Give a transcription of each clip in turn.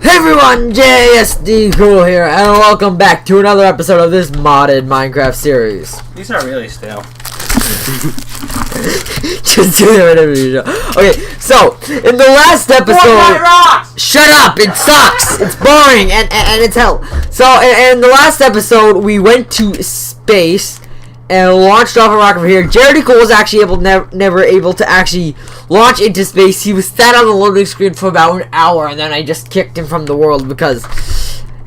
Hey everyone, JSD Cool here, and welcome back to another episode of this modded Minecraft series. These are really stale. Just do it whenever you know. Okay, so in the last episode, shut up! It sucks. It's boring and it's hell. So in the last episode, we went to space and launched off a rocket from here. JSD Cool was actually never able to actually launch into space. He was sat on the loading screen for about an hour, and then I just kicked him from the world because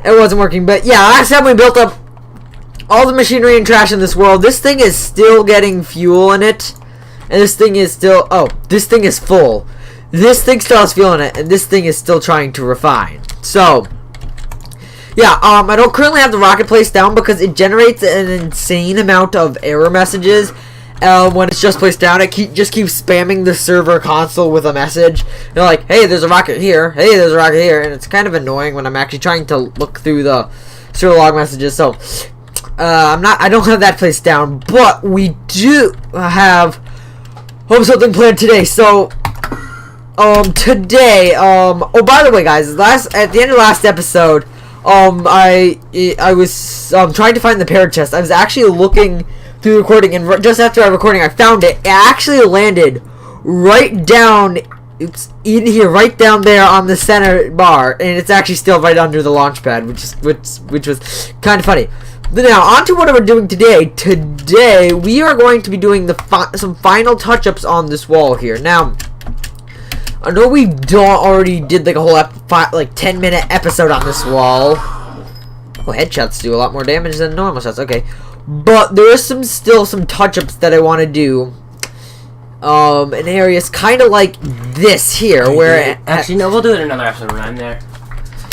it wasn't working. But yeah, last time we built up all the machinery and trash in this world. This thing is still getting fuel in it, and this thing is still, this thing is full. This thing still has fuel in it, and this thing is still trying to refine. So yeah, I don't currently have the rocket placed down because it generates an insane amount of error messages when it's just placed down. It just keeps spamming the server console with a message. They're like, hey, there's a rocket here. Hey, there's a rocket here. And it's kind of annoying when I'm actually trying to look through the server log messages. So I don't have that placed down, but we do have something planned today. So today, oh, by the way, guys, at the end of last episode, I was trying to find the parrot chest. I was actually looking through the recording, and just after our recording, I found it. It actually landed right down, in here, right down there on the center bar, and it's actually still right under the launch pad, which was kind of funny. Now, on to what we're doing today. Today, we are going to be doing some final touch-ups on this wall here. Now, I know we already did like a whole 10-minute episode on this wall. Oh, headshots do a lot more damage than normal shots. Okay, but there is still some touch-ups that I want to do. In areas kind of like this here, where actually no, we'll do it in another episode when I'm there.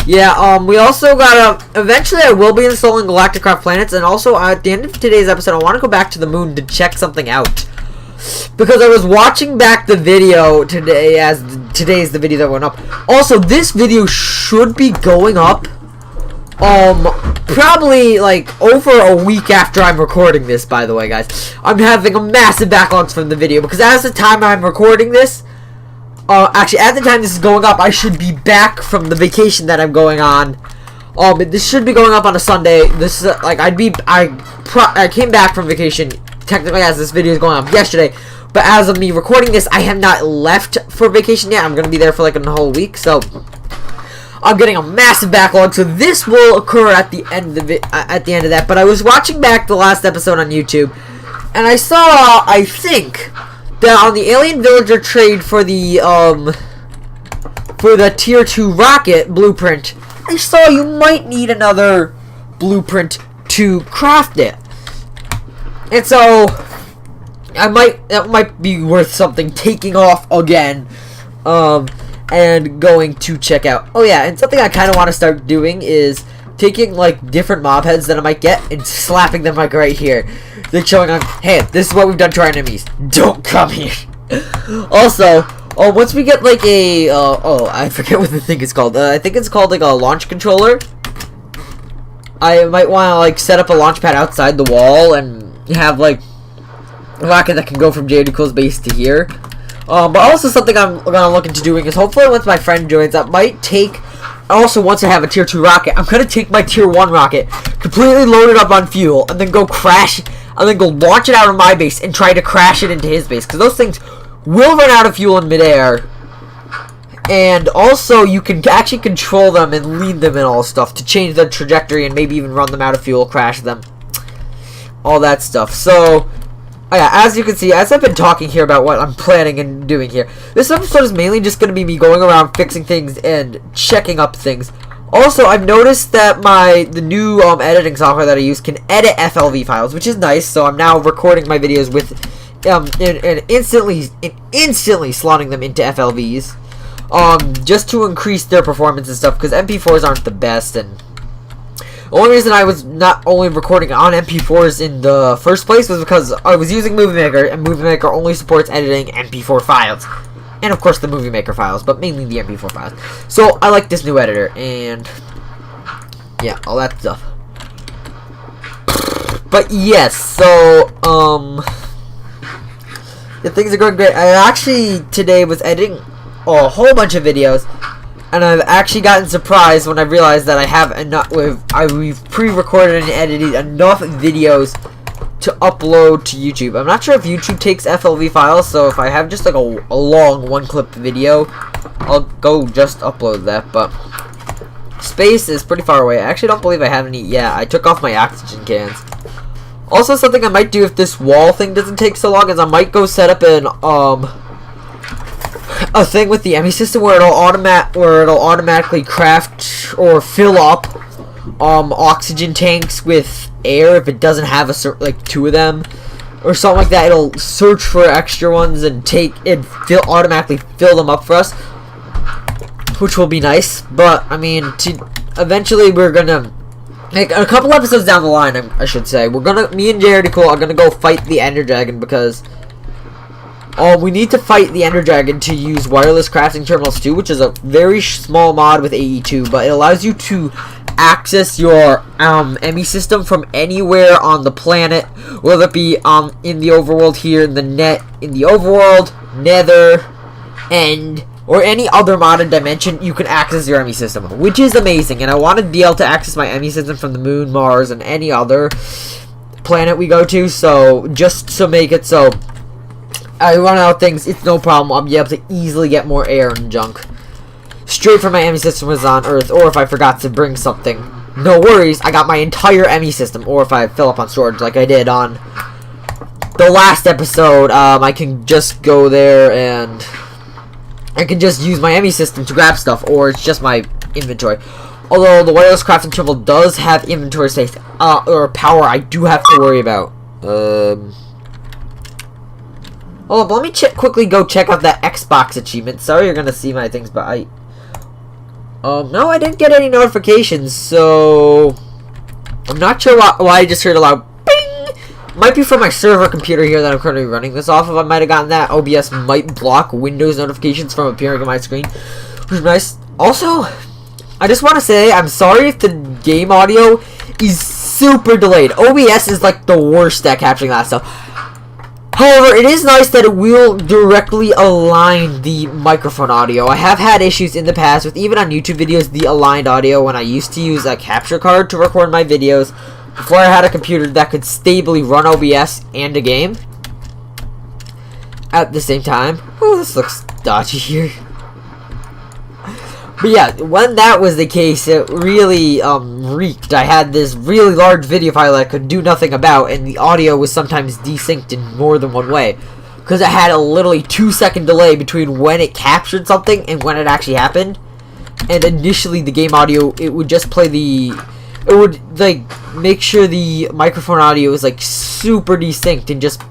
Yeah. We also gotta. Eventually, I will be installing Galacticraft planets, and also at the end of today's episode, I want to go back to the moon to check something out. Because I was watching back the video today, as today's the video that went up. Also, this video should be going up, probably like over a week after I'm recording this. By the way, guys, I'm having a massive backlogs from the video because as the time I'm recording this, actually at the time this is going up, I should be back from the vacation that I'm going on. This should be going up on a Sunday. This is I came back from vacation. Technically, as this video is going up yesterday, but as of me recording this, I have not left for vacation yet. I'm going to be there for like a whole week, so I'm getting a massive backlog. So this will occur at the end of that. But I was watching back the last episode on YouTube, and I saw, I think, that on the Alien Villager trade for the Tier 2 rocket blueprint, I saw you might need another blueprint to craft it. And so, that might be worth something, taking off again, and going to check out. Oh yeah, and something I kind of want to start doing is taking, like, different mob heads that I might get and slapping them, like, right here. They're showing on, hey, this is what we've done to our enemies. Don't come here. Also, once we get, like, I forget what the thing is called. I think it's called, like, a launch controller. I might want to, like, set up a launch pad outside the wall and have like a rocket that can go from JSD Cool's base to here. But also something I'm gonna look into doing is hopefully once my friend joins, that might take. Also, once I have a Tier 2 rocket, I'm gonna take my Tier 1 rocket, completely load it up on fuel, and then go crash, and then go launch it out of my base and try to crash it into his base, because those things will run out of fuel in midair. And also, you can actually control them and lead them and all stuff to change their trajectory and maybe even run them out of fuel, crash them. All that stuff. So, yeah, as you can see, as I've been talking here about what I'm planning and doing here, this episode is mainly just going to be me going around fixing things and checking up things. Also, I've noticed that the new editing software that I use can edit FLV files, which is nice. So I'm now recording my videos with and instantly slotting them into FLVs, just to increase their performance and stuff, because MP4s aren't the best. And the only reason I was not only recording on MP4s in the first place was because I was using Movie Maker, and Movie Maker only supports editing MP4 files. And of course the Movie Maker files, but mainly the MP4 files. So I like this new editor, and yeah, all that stuff. But yes, so, yeah, things are going great. I actually today was editing a whole bunch of videos, and I've actually gotten surprised when I realized that I have enough. We've pre-recorded and edited enough videos to upload to YouTube. I'm not sure if YouTube takes FLV files, so if I have just like a long one-clip video, I'll go just upload that. But space is pretty far away. I actually don't believe I have any. Yeah, I took off my oxygen cans. Also, something I might do if this wall thing doesn't take so long is I might go set up an a thing with the ME system where it'll automatically craft or fill up oxygen tanks with air if it doesn't have like 2 of them or something like that. It'll search for extra ones and automatically fill them up for us, which will be nice. But I mean, eventually we're gonna make a couple episodes down the line. I should say me and Jared are gonna go fight the Ender Dragon because we need to fight the Ender Dragon to use wireless crafting terminals too, which is a very small mod with AE2, but it allows you to access your ME system from anywhere on the planet, whether it be in the overworld here, in the overworld, nether, end, or any other modded dimension. You can access your ME system, which is amazing. And I want to be able to access my ME system from the moon, Mars, and any other planet we go to. So just to make it so I run out of things, it's no problem. I'll be able to easily get more air and junk straight from my ME system was on Earth, or if I forgot to bring something, no worries, I got my entire ME system, or if I fill up on storage like I did on the last episode, I can just go there and I can just use my ME system to grab stuff, or it's just my inventory. Although the wireless crafting terminal does have inventory space, or power I do have to worry about. Oh, but let me quickly go check out that Xbox achievement. Sorry you're gonna see my things, but no, I didn't get any notifications, so I'm not sure why I just heard a loud bing. Might be from my server computer here that I'm currently running this off of. I might have gotten that. OBS might block Windows notifications from appearing on my screen, which is nice. Also, I just want to say I'm sorry if the game audio is super delayed. OBS is like the worst at capturing that stuff. However, it is nice that it will directly align the microphone audio. I have had issues in the past with, even on YouTube videos, the aligned audio when I used to use a capture card to record my videos before I had a computer that could stably run OBS and a game at the same time. Oh, this looks dodgy here. But yeah, when that was the case, it really reeked. I had this really large video file that I could do nothing about, and the audio was sometimes desynced in more than one way, because it had a literally 2-second delay between when it captured something and when it actually happened. And initially, the game audio, it would just play it would like make sure the microphone audio is like super desynced and just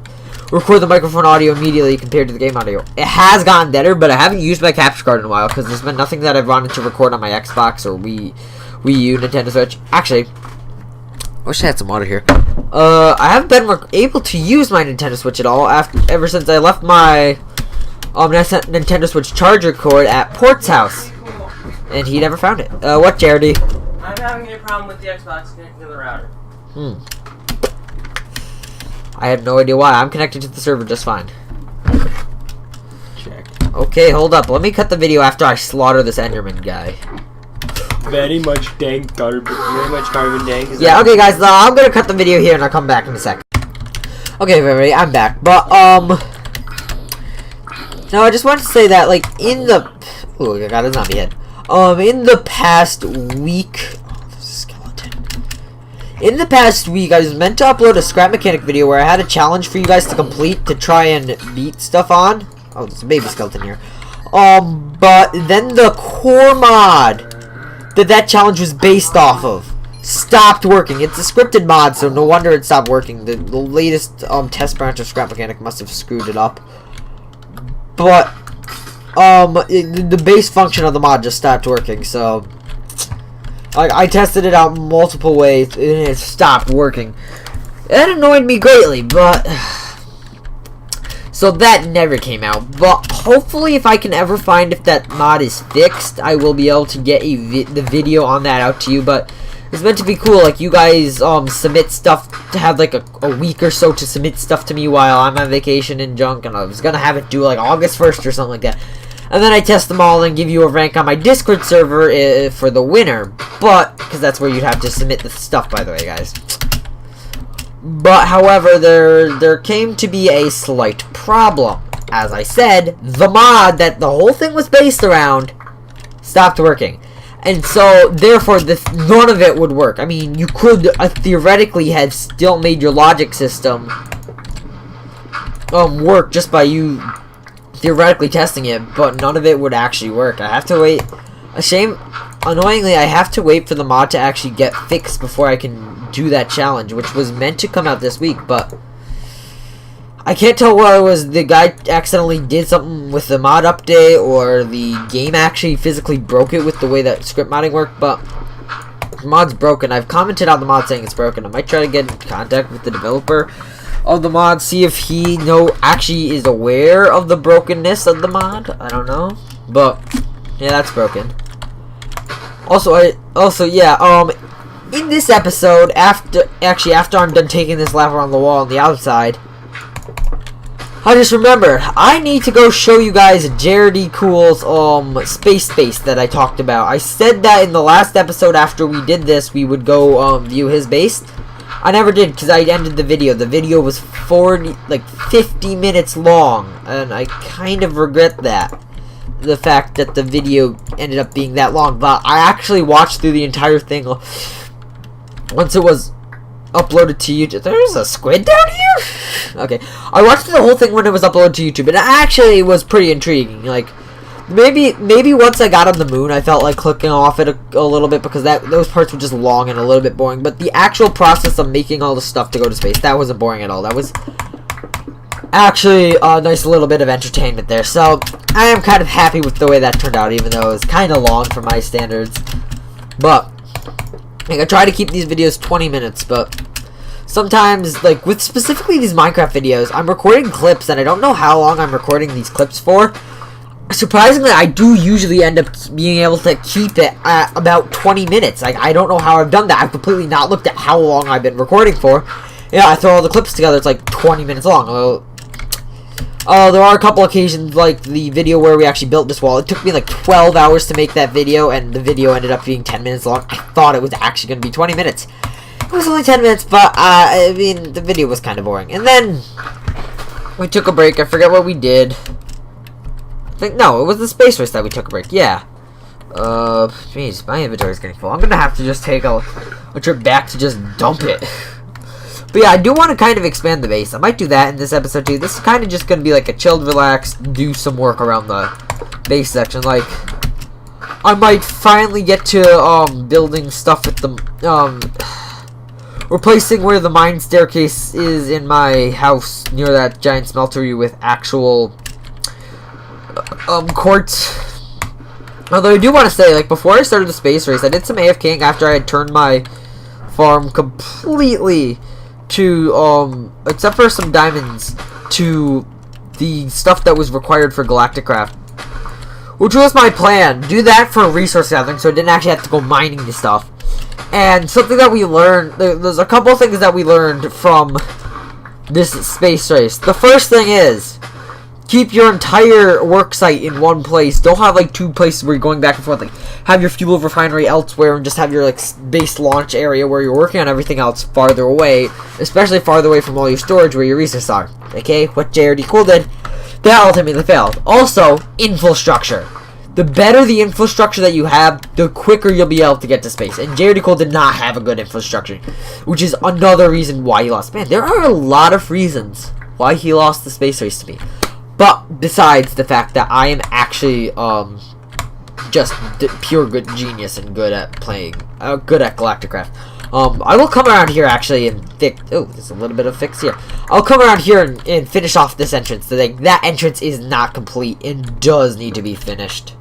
record the microphone audio immediately compared to the game audio. It has gotten better, but I haven't used my capture card in a while because there's been nothing that I've wanted to record on my Xbox or Wii U, Nintendo Switch. Actually, I wish I had some water here. I haven't been able to use my Nintendo Switch at all ever since I left my Nintendo Switch charger cord at Port's house, and he never found it. What, Charity? I'm having a problem with the Xbox connecting to the router. I have no idea why. I'm connected to the server just fine. Check. Okay, hold up. Let me cut the video after I slaughter this Enderman guy. Very much dank garbage. Very much carbon dank. Yeah, okay, guys. I'm gonna cut the video here and I'll come back in a sec. Okay, everybody, I'm back. But, no, I just wanted to say that, like, in the... Oh, I got a zombie head. In the past week... In the past week, I was meant to upload a Scrap Mechanic video where I had a challenge for you guys to complete to try and beat stuff on. Oh, there's a baby skeleton here. But then the core mod that challenge was based off of stopped working. It's a scripted mod, so no wonder it stopped working. The latest test branch of Scrap Mechanic must have screwed it up. But the base function of the mod just stopped working, so I tested it out multiple ways and it stopped working. That annoyed me greatly, but so that never came out. But hopefully, if I can ever find if that mod is fixed, I will be able to get the video on that out to you. But it's meant to be cool, like you guys submit stuff to have like a week or so to submit stuff to me while I'm on vacation and junk, and I was gonna have it due like August 1st or something like that. And then I test them all and give you a rank on my Discord server for the winner. But, because that's where you'd have to submit the stuff, by the way, guys. But, however, there came to be a slight problem. As I said, the mod that the whole thing was based around stopped working. And so, therefore, none of it would work. I mean, you could theoretically have still made your logic system work just by you theoretically testing it, but none of it would actually work. I have to wait. Annoyingly, I have to wait for the mod to actually get fixed before I can do that challenge, which was meant to come out this week, but I can't tell whether it was the guy accidentally did something with the mod update or the game actually physically broke it with the way that script modding worked, but the mod's broken. I've commented on the mod saying it's broken. I might try to get in contact with the developer of the mod, see if he actually is aware of the brokenness of the mod. I don't know, but yeah, that's broken. Also, in this episode, after I'm done taking this lap around the wall on the outside, I just remembered I need to go show you guys Jared E. Cool's space base that I talked about. I said that in the last episode after we did this we would go view his base. I never did because I ended the video. The video was 50 minutes long, and I kind of regret that. The fact that the video ended up being that long, but I actually watched through the entire thing once it was uploaded to YouTube. There's a squid down here? Okay. I watched the whole thing when it was uploaded to YouTube, and it actually was pretty intriguing. Like, maybe once I got on the moon, I felt like clicking off it a little bit because those parts were just long and a little bit boring. But the actual process of making all the stuff to go to space, that wasn't boring at all. That was actually a nice little bit of entertainment there. So, I am kind of happy with the way that turned out, even though it was kind of long for my standards. But I try to keep these videos 20 minutes, but sometimes, like, with specifically these Minecraft videos, I'm recording clips, and I don't know how long I'm recording these clips for. Surprisingly, I do usually end up being able to keep it at about 20 minutes. Like, I don't know how I've done that. I've completely not looked at how long I've been recording for. Yeah, I throw all the clips together, it's like 20 minutes long. There are a couple occasions, like the video where we actually built this wall. It took me like 12 hours to make that video, and the video ended up being 10 minutes long. I thought it was actually going to be 20 minutes. It was only 10 minutes, but, I mean, the video was kind of boring. And then, we took a break. I forget what we did. No, it was the space race that we took a break. Yeah. Jeez, my inventory is getting full. I'm going to have to just take a trip back to just dump it. But yeah, I do want to kind of expand the base. I might do that in this episode too. This is kind of just going to be like a chilled, relaxed, do some work around the base section. Like, I might finally get to, building stuff with the, replacing where the mine staircase is in my house near that giant smeltery with actual quartz. Although I do want to say, like, before I started the space race, I did some AFKing after I had turned my farm completely to, except for some diamonds, to the stuff that was required for Galacticraft. Which was my plan. Do that for resource gathering, so I didn't actually have to go mining the stuff. And something that we learned, there's a couple things that we learned from this space race. The first thing is, keep your entire work site in one place. Don't have like two places where you're going back and forth. Like, have your fuel refinery elsewhere and just have your like base launch area where you're working on everything else farther away, especially farther away from all your storage where your resources are. Okay, what Jared E. Cool did, that ultimately failed. Also, infrastructure. The better the infrastructure that you have, the quicker you'll be able to get to space. And Jared E. Cool did not have a good infrastructure, which is another reason why he lost. Man, there are a lot of reasons why he lost the space race to me. But besides the fact that I am actually just pure good genius and good at playing, good at Galacticraft. I will come around here actually and fix. Oh, there's a little bit of fix here. I'll come around here and finish off this entrance. So that entrance is not complete and does need to be finished.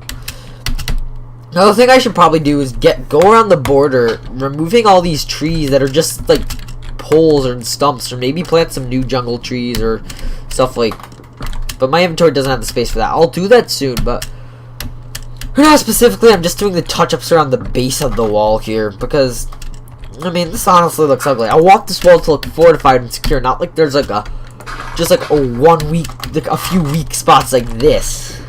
Another thing I should probably do is go around the border, removing all these trees that are just like poles or stumps, or maybe plant some new jungle trees or stuff like. But my inventory doesn't have the space for that. I'll do that soon, but not specifically. I'm just doing the touch-ups around the base of the wall here because, I mean, this honestly looks ugly. I want this wall to look fortified and secure, not like there's like a 1 week, like a few weak spots like this.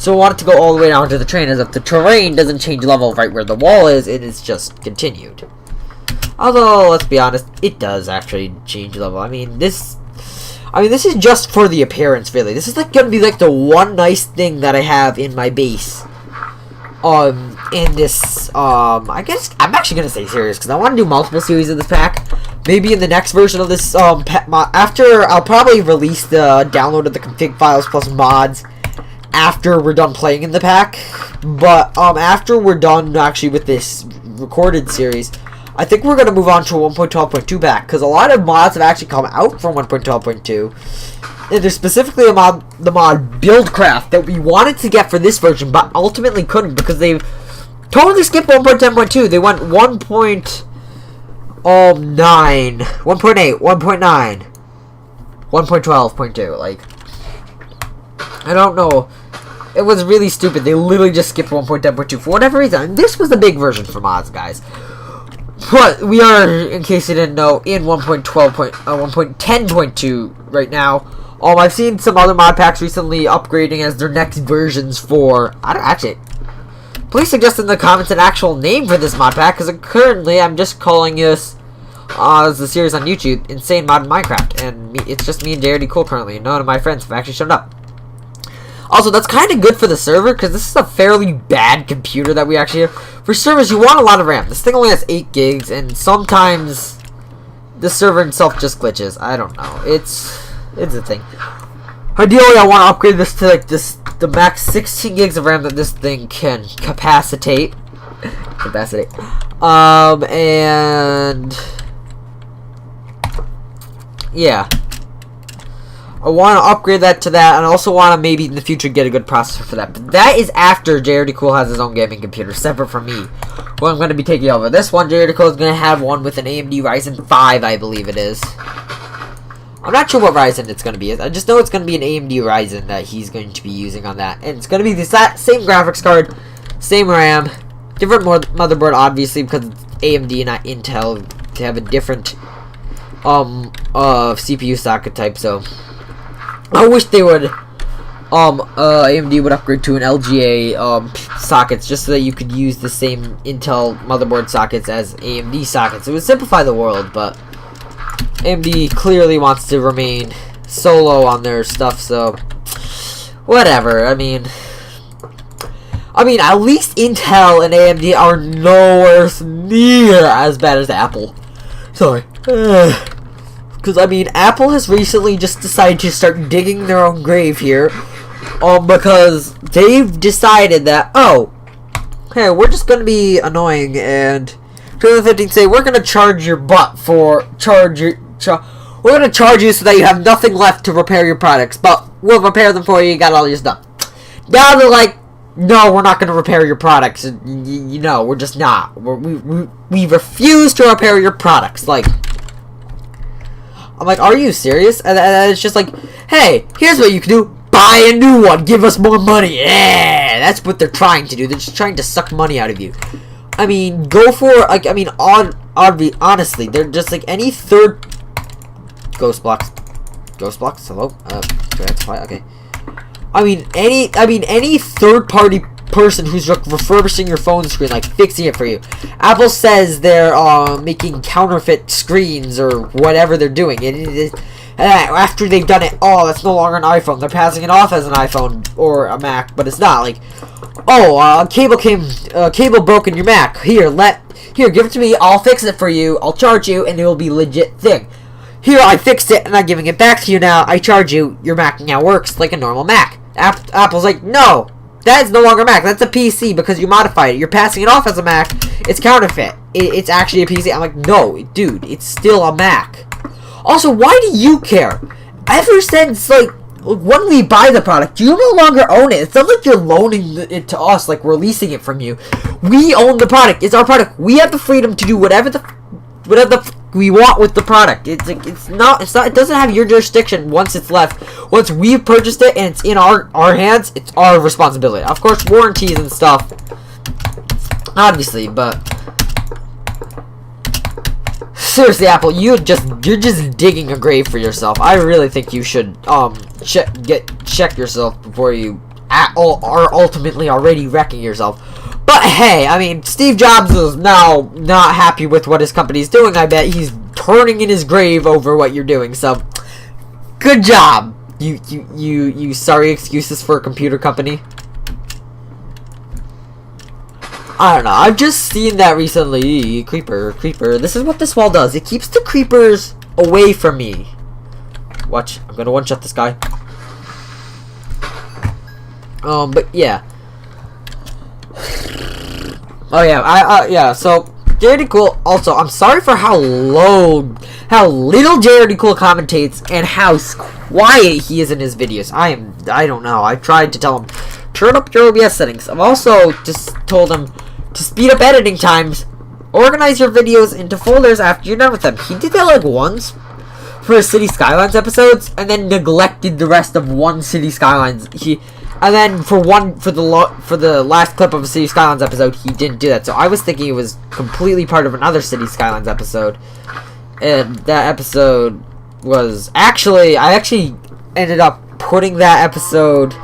So I want it to go all the way down to the train, as if the terrain doesn't change level right where the wall is, it is just continued. Although, let's be honest, it does actually change level. I mean, this is just for the appearance, really. This is like gonna be like the one nice thing that I have in my base. In this, I guess, I'm actually gonna say series, because I want to do multiple series of this pack. Maybe in the next version of this, after, I'll probably release the download of the config files plus mods after we're done playing in the pack. But, after we're done, actually, with this recorded series, I think we're gonna move on to a 1.12.2 pack, because a lot of mods have actually come out from 1.12.2. And there's specifically the mod Buildcraft that we wanted to get for this version, but ultimately couldn't because they've totally skipped 1.10.2. They went 1.9, 1.8, 1.9, 1.12.2. Like, I don't know. It was really stupid. They literally just skipped 1.10.2 for whatever reason. And this was the big version for mods, guys. But we are, in case you didn't know, in 1.10.2 right now. I've seen some other mod packs recently upgrading as their next versions for... please suggest in the comments an actual name for this mod pack, because currently I'm just calling this, as the series on YouTube, Insane Mod Minecraft, and it's just me and JRD Cool currently, and none of my friends have actually shown up. Also, that's kind of good for the server, because this is a fairly bad computer that we actually have. For servers, you want a lot of RAM. This thing only has 8 gigs, and sometimes the server itself just glitches. I don't know. It's a thing. Ideally, I want to upgrade this to like the max 16 gigs of RAM that this thing can capacitate. And yeah, I want to upgrade that to that, and I also want to maybe in the future get a good processor for that. But that is after JRD Cool has his own gaming computer, separate from me. Well, I'm going to be taking over. This one, JRD Cool is going to have one with an AMD Ryzen 5, I believe it is. I'm not sure what Ryzen it's going to be. I just know it's going to be an AMD Ryzen that he's going to be using on that. And it's going to be the same graphics card, same RAM, different motherboard, obviously, because it's AMD, not Intel, to have a different CPU socket type. So I wish they would, AMD would upgrade to an LGA sockets, just so that you could use the same Intel motherboard sockets as AMD sockets. It would simplify the world, but AMD clearly wants to remain solo on their stuff, so whatever. I mean, at least Intel and AMD are nowhere near as bad as Apple. Sorry. Because, Apple has recently just decided to start digging their own grave here. Because they've decided that, hey, we're just going to be annoying, and 2015 say, we're going to charge your butt for we're going to charge you so that you have nothing left to repair your products, but we'll repair them for you, you got all your stuff. Now they're like, no, we're not going to repair your products. We're just not. We refuse to repair your products. Like, I'm like, are you serious? And it's just like, hey, here's what you can do. Buy a new one. Give us more money. Yeah, that's what they're trying to do. They're just trying to suck money out of you. Go for, honestly, they're just like any third... Ghost blocks, hello? Okay. Any third-party person who's refurbishing your phone screen, like fixing it for you. Apple says they're making counterfeit screens or whatever they're doing. After they've done it, that's no longer an iPhone. They're passing it off as an iPhone or a Mac, but it's not. Like, cable broke in your Mac. Here, give it to me. I'll fix it for you. I'll charge you, and it will be a legit thing. Here, I fixed it, and I'm giving it back to you now. I charge you. Your Mac now works like a normal Mac. Apple's like, no, that is no longer a Mac. That's a PC because you modified it. You're passing it off as a Mac. It's counterfeit. It's actually a PC. I'm like, no, dude, it's still a Mac. Also, why do you care? Ever since, like, when we buy the product, you no longer own it. It's not like you're loaning it to us, like, we're leasing it from you. We own the product. It's our product. We have the freedom to do whatever we want with the product. It doesn't have your jurisdiction once it's left. Once we've purchased it and it's in our hands, it's our responsibility. Of course, warranties and stuff, obviously, but seriously, Apple, you're just digging a grave for yourself. I really think you should check yourself before you are ultimately already wrecking yourself. But hey, I mean, Steve Jobs is now not happy with what his company's doing. I bet he's turning in his grave over what you're doing. So, good job. You sorry excuses for a computer company. I don't know. I've just seen that recently. Creeper. This is what this wall does. It keeps the creepers away from me. Watch. I'm gonna one-shot this guy. But yeah. Oh yeah. Yeah. So Jared Cool. Also, I'm sorry for how little Jared Cool commentates and how quiet he is in his videos. I don't know. I tried to tell him, turn up your OBS settings. I've also just told him to speed up editing times, organize your videos into folders after you're done with them. He did that like once for his City Skylines episodes, and then neglected the rest of one City Skylines. And then for the last clip of a City Skylines episode, he didn't do that. So I was thinking it was completely part of another City Skylines episode, and that episode was I actually ended up putting that episode.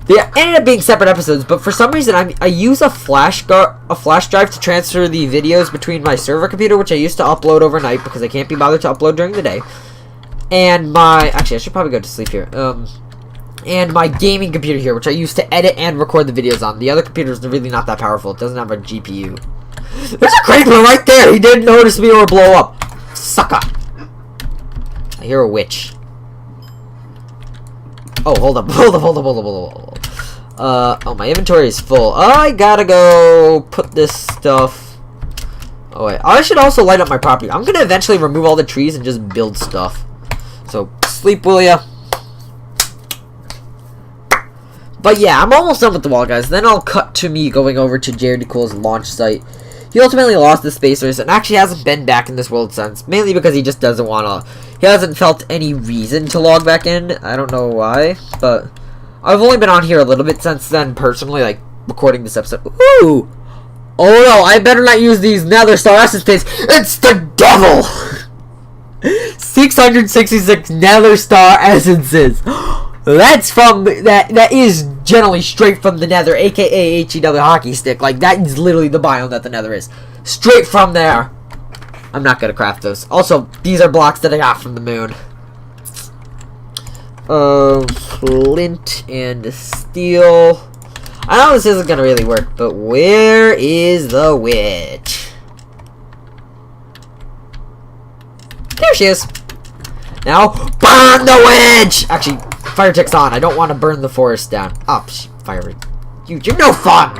They ended up being separate episodes, but for some reason I use a flash drive to transfer the videos between my server computer, which I used to upload overnight because I can't be bothered to upload during the day, and actually I should probably go to sleep here. And my gaming computer here, which I use to edit and record the videos on. The other computer is really not that powerful. It doesn't have a GPU. There's a creeper right there. He didn't notice me or blow up. Sucker. I hear a witch. Oh, hold up. Oh, my inventory is full. I gotta go put this stuff. Oh, wait. I should also light up my property. I'm gonna eventually remove all the trees and just build stuff. So, sleep, will ya? But yeah, I'm almost done with the wall, guys. Then I'll cut to me going over to Jared Cool's launch site. He ultimately lost the space race and actually hasn't been back in this world since. Mainly because he just doesn't want to. He hasn't felt any reason to log back in. I don't know why, but I've only been on here a little bit since then, personally, like recording this episode. Ooh! Oh no, I better not use these Nether Star Essence Pits. It's the devil! 666 Nether Star Essences. That's from that is generally straight from the Nether, aka HEW hockey stick. Like that is literally the biome that the Nether is. Straight from there. I'm not gonna craft those. Also, these are blocks that I got from the moon. Flint and steel. I know this isn't gonna really work, but where is the witch? There she is. Now, burn the witch! Actually, fire tick's on. I don't want to burn the forest down. Oh, fire. You're no fun!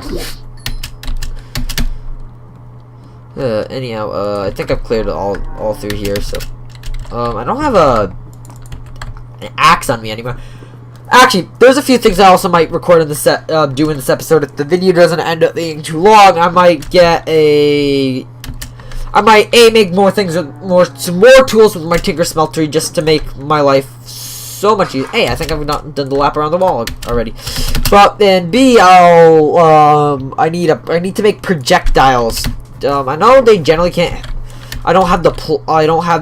Anyhow, I think I've cleared all through here, so... I don't have an axe on me anymore. Actually, there's a few things I also might record in this do in this episode. If the video doesn't end up being too long, I might get make more things with some more tools with my Tinker Smeltery just to make my life so much easier. Hey, I think I've done the lap around the wall already. But then B, I need to make projectiles. I know they generally can't. I don't have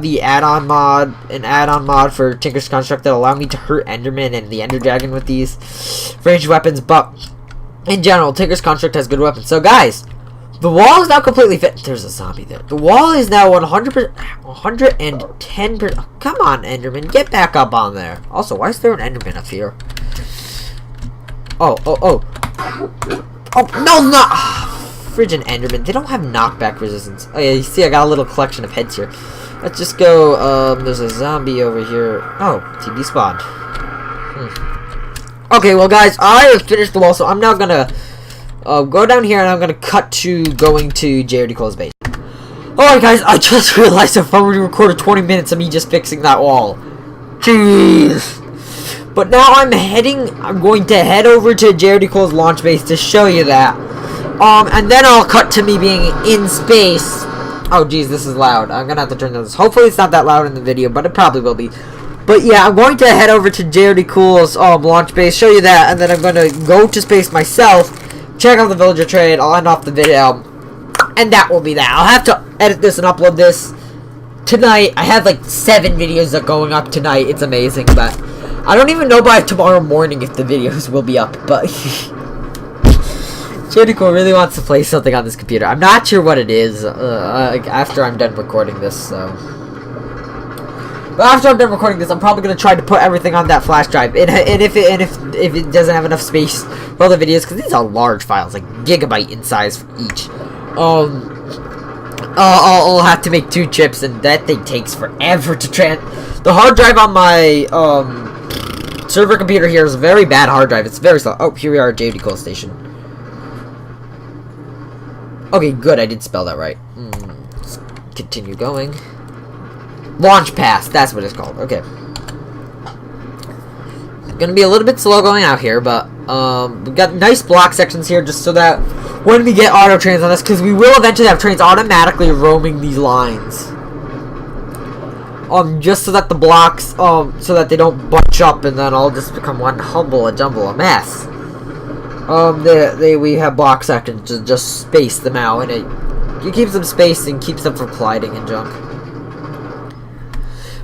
the add-on mod for Tinker's Construct that allow me to hurt Enderman and the Ender Dragon with these ranged weapons, but in general, Tinker's Construct has good weapons. So guys, the wall is now completely fit. There's a zombie there. The wall is now 100%, 110%. Come on, Enderman, get back up on there. Also, why is there an Enderman up here? Oh, no, not. Frigid Enderman. They don't have knockback resistance. Oh yeah, you see I got a little collection of heads here. Let's just go, there's a zombie over here. Oh, TB spawned. Okay, well guys, I have finished the wall, so I'm now gonna go down here and I'm gonna cut to going to Jared Cole's base. Alright guys, I just realized I've already recorded 20 minutes of me just fixing that wall. Jeez. But now I'm going to head over to Jared Cole's launch base to show you that. And then I'll cut to me being in space. Oh, geez, this is loud. I'm gonna have to turn this. Hopefully it's not that loud in the video, but it probably will be. But yeah, I'm going to head over to Jared Cool's launch base, show you that, and then I'm gonna go to space myself, check out the villager trade, I'll end off the video, and that will be that. I'll have to edit this and upload this tonight. I have like 7 videos that are going up tonight. It's amazing, but I don't even know by tomorrow morning if the videos will be up, but JDCool really wants to play something on this computer. I'm not sure what it is after I'm done recording this, so. But after I'm done recording this, I'm probably gonna try to put everything on that flash drive, and if it doesn't have enough space for all the videos, because these are large files, like gigabyte in size each. I'll have to make 2 chips, and that thing takes forever to the hard drive on my server computer here is a very bad hard drive. It's very slow. Oh, here we are at JDCool station. Okay, good. I did spell that right. Let's continue going. Launch pass. That's what it's called. Okay. It's gonna be a little bit slow going out here, but we've got nice block sections here just so that when we get auto trains on this, because we will eventually have trains automatically roaming these lines. Just so that the blocks, so that they don't bunch up and then all just become one a jumble, a mess. We have block sections to just space them out, and it keeps them spaced and keeps them from colliding and junk.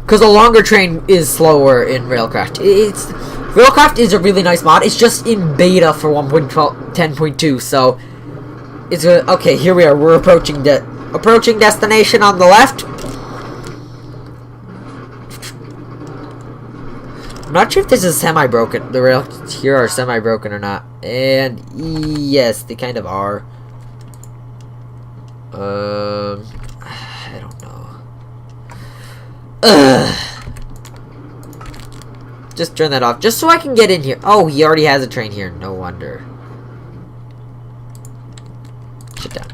Because a longer train is slower in Railcraft. Railcraft is a really nice mod. It's just in beta for 1.10.2, so it's okay. Here we are. We're approaching destination on the left. I'm not sure if this is semi-broken. The rails here are semi-broken or not. And yes, they kind of are. I don't know. Just turn that off, just so I can get in here. Oh, he already has a train here. No wonder. Shut down.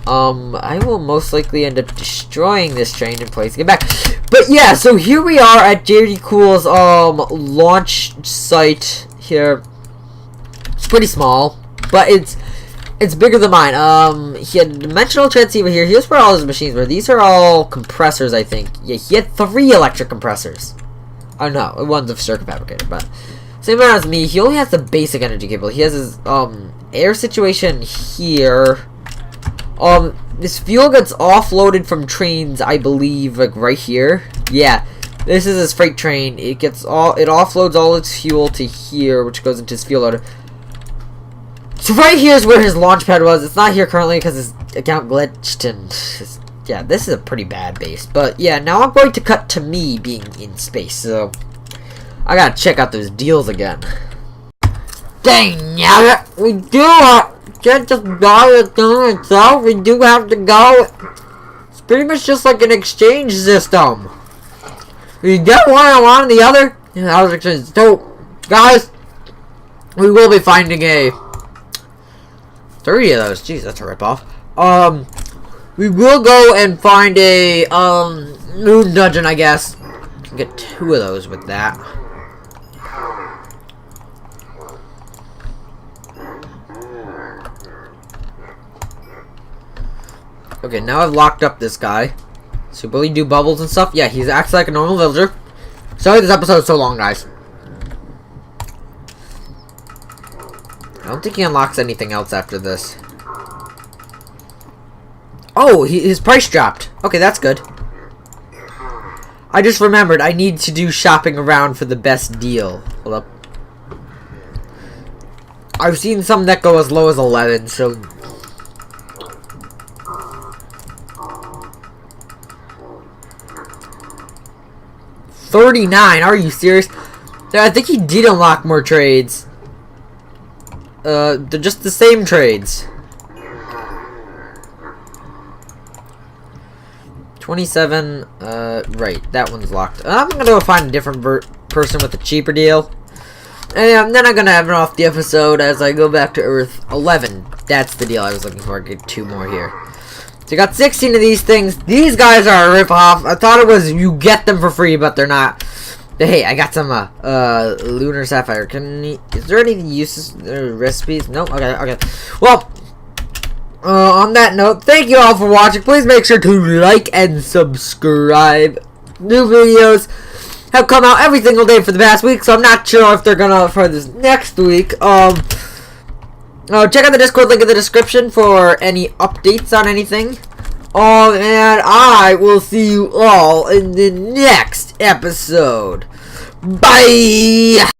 I will most likely end up destroying this train in place. Get back. But yeah, so here we are at JDCool's launch site here. It's pretty small, but it's bigger than mine. He had a dimensional transceiver here. Here's where all his machines were. These are all compressors, I think. Yeah, he had 3 electric compressors. Oh no, one's a circuit fabricator, but same amount as me. He only has the basic energy cable. He has his air situation here. This fuel gets offloaded from trains, I believe, like right here. Yeah, this is his freight train. It offloads all its fuel to here, which goes into his fuel loader. So right here is where his launch pad was. It's not here currently because his account glitched, and yeah, this is a pretty bad base. But yeah, now I'm going to cut to me being in space. So I gotta check out those deals again. Dang, yeah, we do can't just buy the thing itself. We do have to go. It's pretty much just like an exchange system. You get one and one the other. So, guys, we will be finding 30 of those. Jeez, that's a ripoff. We will go and find a moon dungeon, I guess. Get 2 of those with that. Okay, now I've locked up this guy. So will he do bubbles and stuff? Yeah, he acts like a normal villager. Sorry this episode is so long, guys. I don't think he unlocks anything else after this. Oh, his price dropped. Okay, that's good. I just remembered I need to do shopping around for the best deal. Hold up. I've seen some that go as low as 11, so... $39, are you serious? I think he did unlock more trades. They're just the same trades. 27, right, that one's locked. I'm gonna go find a different person with a cheaper deal. And then I'm gonna have it off the episode as I go back to Earth 11. That's the deal I was looking for. Get 2 more here. So you got 16 of these things. These guys are a rip-off. I thought it was you get them for free, but they're not. But hey, I got some lunar sapphire. Is there any uses recipes? Nope. Okay. Well, on that note, thank you all for watching. Please make sure to like and subscribe. New videos have come out every single day for the past week, so I'm not sure if they're gonna for this next week. Check out the Discord link in the description for any updates on anything. And I will see you all in the next episode. Bye!